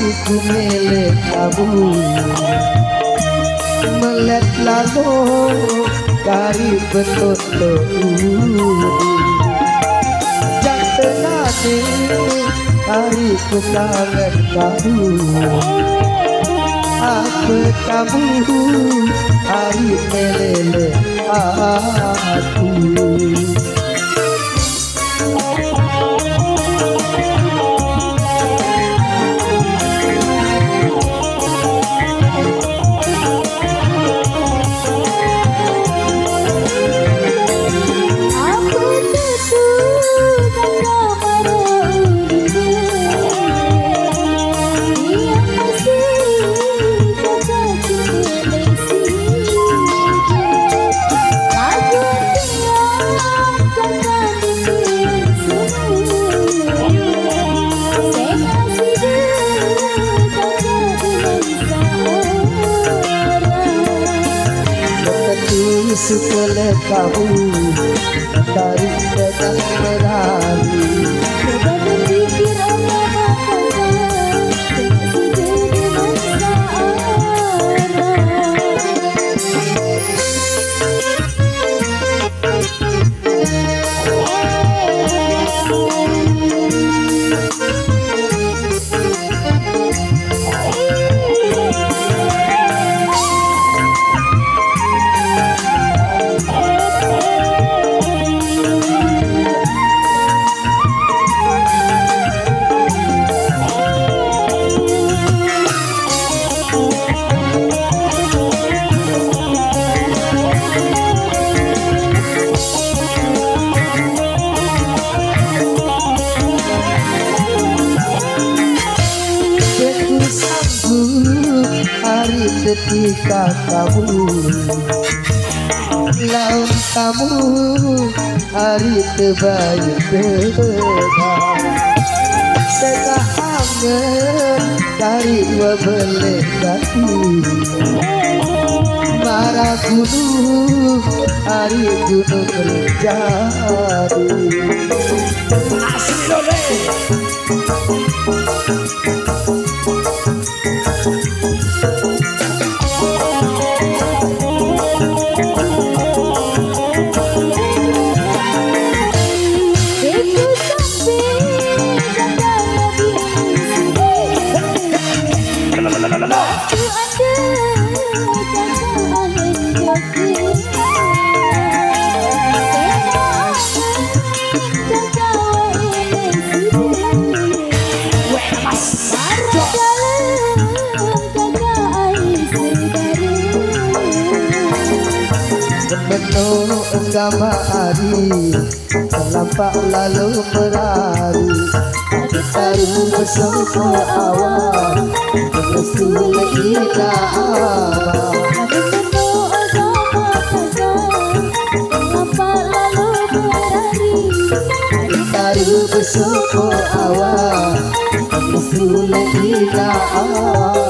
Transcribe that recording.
hariku milik kamu. Melet lalu kari betul-betul jantenane hariku kangen kamu. Apa kamu hari meleleh aku. Setelah kamu dari datang berani, coba berpikir apa kata dengan hari ketika kamu laun kamu hari terbaik tegak tegak angen dari bebelik hati marah gunung hari gunung terjadi asli oleh penuh agama hari terlampak lalu berlari baru bersama awal restu kita abah penuh agama terlampak lalu berlari baru bersama awal restu kita abah